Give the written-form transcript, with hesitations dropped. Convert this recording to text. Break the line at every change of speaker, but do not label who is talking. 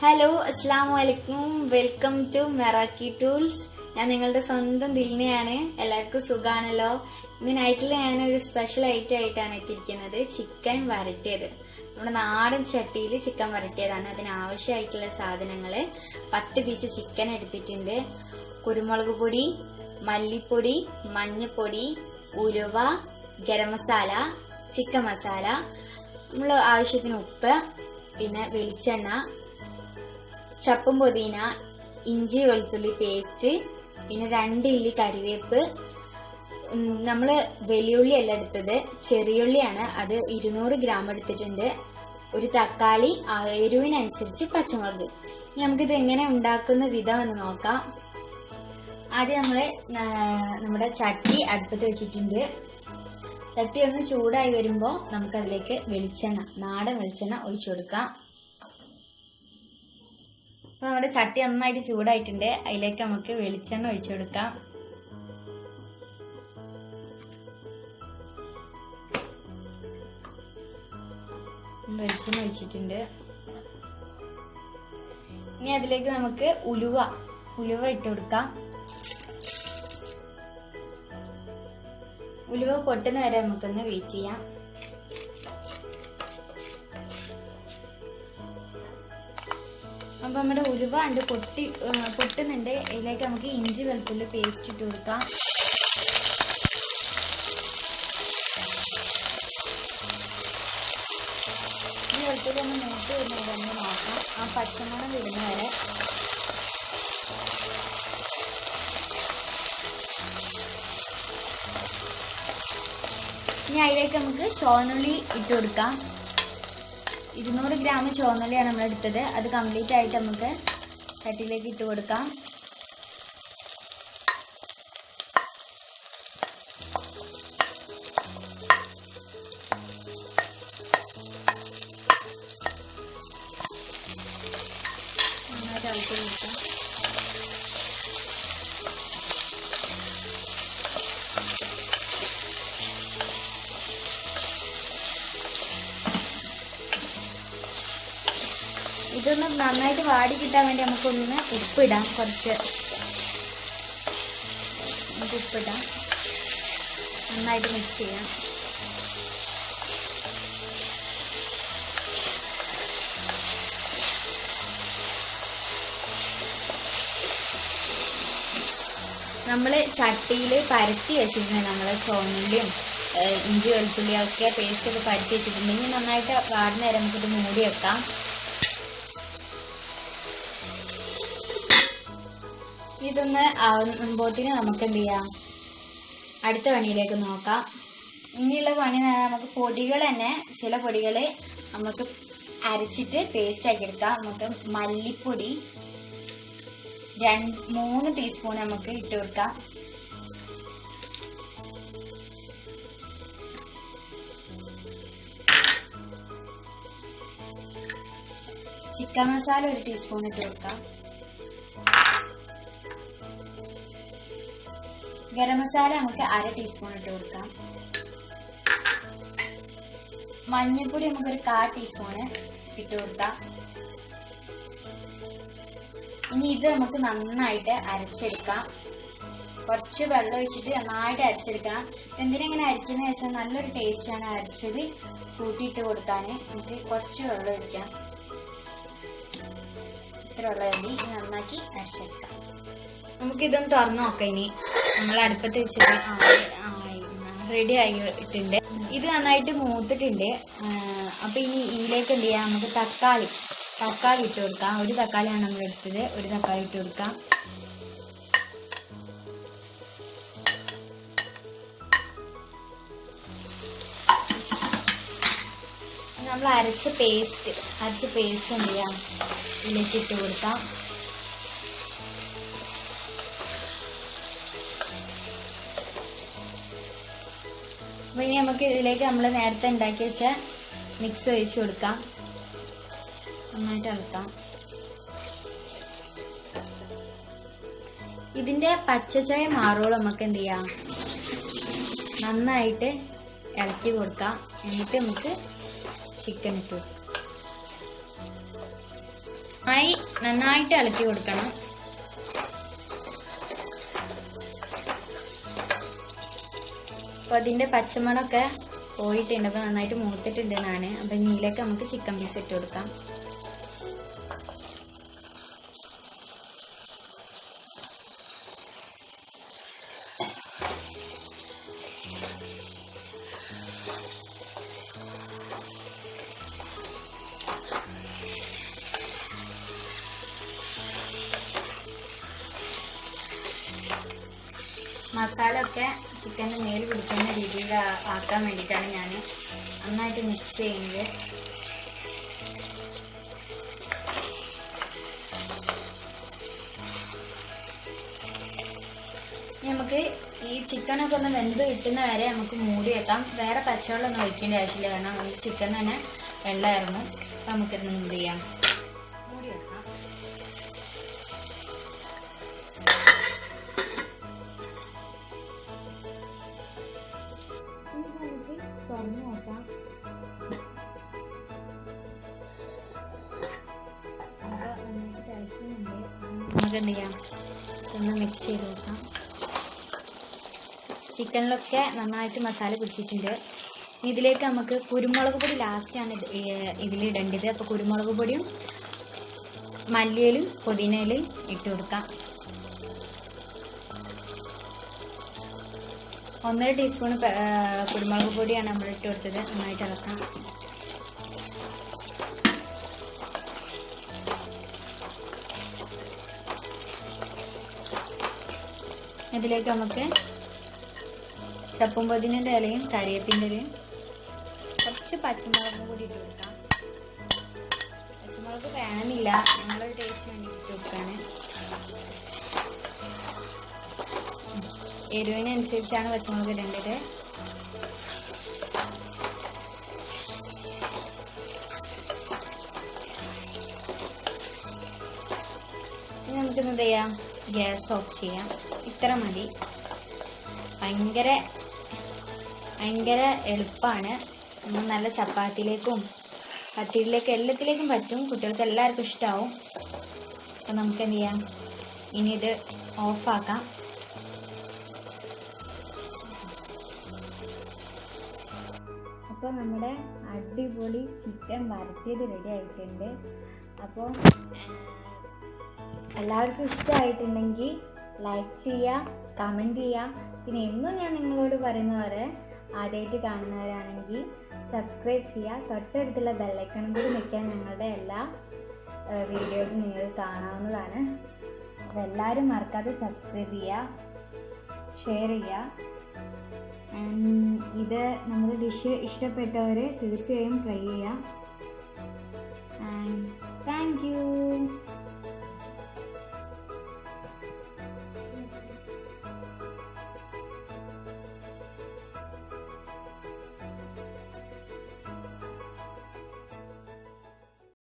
Hello, അസ്സലാമു അലൈക്കും. Welcome to Meraki tools. ഞാൻ നിങ്ങളുടെ സ്വന്തം ദിൽനയാണ്. എല്ലാവർക്കും സുഖാണല്ലോ. ഇന്ന് നൈറ്റിൽ ഞാനൊരു സ്പെഷ്യൽ ഐറ്റം ആയിട്ടാണ് എത്തിയിരിക്കുന്നത്. ചിക്കൻ വരട്ടിയത്. നമ്മുടെ നാടൻ ചട്ടിയിൽ ചിക്കൻ വരട്ടിയതാണ്. അതിനാവശ്യമായിട്ടുള്ള സാധനങ്ങൾ: 10 പീസ് ചിക്കൻ എടുത്തിട്ടുണ്ട്, കുരുമുളക് പൊടി, മല്ലിപ്പൊടി, മഞ്ഞൾപ്പൊടി, ഉലുവ, ഗരം മസാല, ചിക്കൻ മസാല, നമ്മൾ ആവശ്യത്തിന് ഉപ്പ്, പിന്നെ വെളിച്ചെണ്ണ, ചപ്പും പുതിന, ഇഞ്ചി വെളുത്തുള്ളി പേസ്റ്റ്, പിന്നെ 2 ഇല്ലി കരിവേപ്പ്. നമ്മൾ വലിയുള്ളി അല്ല എടുത്തത്, ചെറിയുള്ളിയാണ്. അത് 200 ഗ്രാം എടുത്തിട്ടുണ്ട്. ഒരു തക്കാളി, എരിവിനനുസരിച്ച് പച്ചമുളക്. ഇനി നമുക്കിത് എങ്ങനെ ഉണ്ടാക്കുന്ന വിധം എന്ന് നോക്കാം. ആദ്യം നമ്മുടെ ചട്ടി അടുപ്പത്ത് വെച്ചിട്ടുണ്ട്. ചട്ടി ഒന്ന് ചൂടായി വരുമ്പോൾ നമുക്കതിലേക്ക് വെളിച്ചെണ്ണ, നാടൻ വെളിച്ചെണ്ണ ഒഴിച്ചു കൊടുക്കാം. അപ്പോൾ നമ്മുടെ ചട്ടി നന്നായിട്ട് ചൂടായിട്ടുണ്ട്. അതിലേക്ക് നമുക്ക് വെളിച്ചെണ്ണ ഒഴിച്ചു കൊടുക്കാം. വെളിച്ചെണ്ണ ഒഴിച്ചിട്ടുണ്ട്. ഇനി അതിലേക്ക് നമുക്ക് ഉലുവ ഇട്ട് കൊടുക്കാം. ഉലുവ പൊട്ടുന്ന വരെ നമുക്കൊന്ന് വെയിറ്റ് ചെയ്യാം. അപ്പൊ നമ്മുടെ ഉലുവ പൊട്ടുന്നുണ്ട്. ഇതിലേക്ക് നമുക്ക് ഇഞ്ചി വെളുത്തുള്ളി പേസ്റ്റ് ഇട്ട് കൊടുക്കാം. ഈ വെളുത്തുള്ളി ഒന്ന് മൂത്ത് വരുന്നതൊന്ന് നോക്കാം. ആ പച്ചമണം വിടുന്ന വരെ. ഇനി അതിലേക്ക് നമുക്ക് ചുവന്നുള്ളി ഇട്ട് കൊടുക്കാം. 200 ഗ്രാം ചുവന്നുള്ളിയാണ് നമ്മൾ എടുത്തത്. അത് കംപ്ലീറ്റ് ആയിട്ട് നമുക്ക് ചട്ടിയിലേക്ക് ഇട്ട് കൊടുക്കാം. നന്നായിട്ട് ഇളക്കി കൊടുക്കാം. ഇതൊന്ന് നന്നായിട്ട് വാടി കിട്ടാൻ വേണ്ടി നമുക്കൊന്ന് ഉപ്പിടാം. കുറച്ച് ഉപ്പിടാം. നന്നായിട്ട് മിക്സ് ചെയ്യാം. നമ്മൾ ചട്ടിയിൽ പരത്തി വെച്ചിട്ടുണ്ട്. നമ്മൾ ചുവന്നുള്ളിയും ഇഞ്ചി വെളുത്തുള്ളിയും ഒക്കെ പേസ്റ്റൊക്കെ പരത്തി വെച്ചിട്ടുണ്ട്. ഇനി നന്നായിട്ട് വാടുന്ന നേരം നമുക്കിത് മൂടി വെക്കാം. ഇതൊന്ന് ആവുമ്പോഴത്തേന് നമുക്ക് എന്ത് ചെയ്യാം, അടുത്ത പണിയിലേക്ക് നോക്കാം. ഇനിയുള്ള പണി നമുക്ക് പൊടികൾ തന്നെ, ചില പൊടികൾ നമുക്ക് അരച്ചിട്ട് പേസ്റ്റ് ആക്കി എടുക്കാം. നമുക്ക് മല്ലിപ്പൊടി 3 ടീസ്പൂൺ നമുക്ക് ഇട്ട് കൊടുക്കാം. ചിക്കൻ മസാല 1 ടീസ്പൂൺ ഇട്ട് കൊടുക്കാം. ഗരം മസാല നമുക്ക് 1/2 ടീസ്പൂൺ ഇട്ട് കൊടുക്കാം. മഞ്ഞൾപ്പൊടി നമുക്കൊരു 1/4 ടീസ്പൂണ് ഇട്ട് കൊടുക്കാം. ഇനി ഇത് നമുക്ക് നന്നായിട്ട് അരച്ചെടുക്കാം. കുറച്ച് വെള്ളം ഒഴിച്ചിട്ട് നന്നായിട്ട് അരച്ചെടുക്കാം. എന്തിനെങ്ങനെ അരക്കുന്നത് വെച്ചാൽ നല്ലൊരു ടേസ്റ്റാണ് അരച്ചത് കൂട്ടിയിട്ട് കൊടുക്കാൻ. നമുക്ക് കുറച്ച് വെള്ളം ഒഴിക്കാം. ഇത്ര വെള്ളം മതി. നന്നാക്കി അരച്ചെടുക്കാം. നമുക്കിതൊന്ന് തുറന്ന് നോക്കാം. ഇനി നമ്മൾ അടുപ്പത്ത് വെച്ചിട്ട് റെഡി ആയിട്ടുണ്ട്. ഇത് നന്നായിട്ട് മൂത്തിട്ടുണ്ട്. അപ്പം ഇനി ഇതിലേക്ക് എന്ത് ചെയ്യാം, നമുക്ക് തക്കാളി ഇട്ട് കൊടുക്കാം. 1 തക്കാളിയാണ് നമ്മൾ എടുത്തത്. 1 തക്കാളി ഇട്ട് കൊടുക്കാം. നമ്മൾ അരച്ച പേസ്റ്റ് എന്ത് ചെയ്യാം, ഇതിലേക്ക് ഇട്ട് കൊടുക്കാം. അപ്പോൾ ഇനി നമുക്ക് ഇതിലേക്ക് നമ്മൾ നേരത്തെ ഉണ്ടാക്കി വെച്ച മിക്സ് ഒഴിച്ചു കൊടുക്കാം. നന്നായിട്ട് ഇളക്കാം. ഇതിൻ്റെ പച്ചച്ചോയ മാറോളം നമുക്ക് എന്ത് ചെയ്യാം, നന്നായിട്ട് ഇളക്കി കൊടുക്കാം. എന്നിട്ട് നമുക്ക് ചിക്കൻ ഇട്ട് കൊടുക്കാം. നന്നായിട്ട് ഇളക്കി കൊടുക്കണം. അപ്പോൾ അതിൻ്റെ പച്ചമണമൊക്കെ പോയിട്ടുണ്ട്. അപ്പോൾ നന്നായിട്ട് മൂത്തിട്ടുണ്ട് ഞാൻ. അപ്പം ഇതിലേക്ക് നമുക്ക് ചിക്കൻ പീസ് ഇട്ട് കൊടുക്കാം. മസാല ഒക്കെ ചിക്കൻ്റെ മേൽ പിടിക്കുന്ന രീതിയിൽ ആക്കാൻ വേണ്ടിയിട്ടാണ് ഞാൻ നന്നായിട്ട് മിക്സ് ചെയ്യുന്നത്. നമുക്ക് ഈ ചിക്കനൊക്കെ ഒന്ന് വെന്ത് കിട്ടുന്ന വരെ നമുക്ക് മൂടി വെക്കാം. വേറെ പച്ചവെള്ളമൊന്നും ഒഴിക്കേണ്ട ആവശ്യമില്ല, കാരണം നമുക്ക് ചിക്കൻ തന്നെ വെള്ളം ഇറങ്ങും. അപ്പം നമുക്കിന്ന് എന്ത് ചെയ്യാം, മൂടി വെക്കാം. തുറന്ന് നോക്കാം. നമുക്ക് എന്ത് ചെയ്യാം, ഒന്ന് മിക്സ് ചെയ്ത് നോക്കാം. ചിക്കനിലൊക്കെ നന്നായിട്ട് മസാല പിടിച്ചിട്ടുണ്ട്. ഇതിലേക്ക് നമുക്ക് കുരുമുളക് പൊടി ലാസ്റ്റാണ് ഇതിലിടേണ്ടത്. അപ്പോൾ കുരുമുളക് പൊടിയും മല്ലിയിലും പുതിനയിലും ഇട്ട് കൊടുക്കാം. 1.5 ടീസ്പൂൺ കുരുമുളക് പൊടിയാണ് നമ്മൾ ഇട്ട് കൊടുത്തത്. നന്നായിട്ട് ഇളക്കാം. ഇതിലേക്ക് നമുക്ക് ചപ്പും പൊതിനൻ്റെ ഇലയും കരിവേപ്പിൻ്റെ ഇലയും കുറച്ച് പച്ചമുളകും കൂടി ഇട്ട് കൊടുക്കാം. പച്ചമുളക് വേണമെന്നില്ല, ഞങ്ങളൊരു ടേസ്റ്റ് വേണ്ടി ഇട്ട് കൊടുക്കുകയാണ്. എരിവിനനുസരിച്ചാണ് പച്ചമുളക് ഇടേണ്ടത്. ഇനി നമുക്കിന്ന് എന്ത് ചെയ്യാം, ഗ്യാസ് ഓഫ് ചെയ്യാം. ഇത്ര മതി. ഭയങ്കര എളുപ്പമാണ്. നല്ല ചപ്പാത്തിയിലേക്കും പത്തിരിയിലേക്കും എല്ലാത്തിലേക്കും പറ്റും. കുട്ടികൾക്ക് എല്ലാവർക്കും ഇഷ്ടമാവും. അപ്പം നമുക്ക് എന്ത് ചെയ്യാം, ഇനി ഇത് ഓഫാക്കാം. അപ്പോൾ നമ്മുടെ അടിപൊളി ചിക്കൻ വരട്ടിയത് റെഡി ആയിട്ടുണ്ട്. അപ്പോൾ എല്ലാവർക്കും ഇഷ്ടമായിട്ടുണ്ടെങ്കിൽ ലൈക്ക് ചെയ്യുക, കമൻറ്റ് ചെയ്യുക. പിന്നെ എന്നും ഞാൻ നിങ്ങളോട് പറയുന്ന പോലെ ആദ്യമായിട്ട് കാണുന്നവരാണെങ്കിൽ സബ്സ്ക്രൈബ് ചെയ്യുക. തൊട്ടടുത്തുള്ള ബെല്ലൈക്കണും കൂടി നിൽക്കാൻ ഞങ്ങളുടെ എല്ലാ വീഡിയോസും നിങ്ങൾക്ക് കാണാവുന്നതാണ്. അപ്പോൾ എല്ലാവരും മറക്കാതെ സബ്സ്ക്രൈബ് ചെയ്യുക, ഷെയർ ചെയ്യുക. ഇത് നമ്മുടെ ഡിഷ് ഇഷ്ടപ്പെട്ടവർ തീർച്ചയായും ട്രൈ ചെയ്യുക.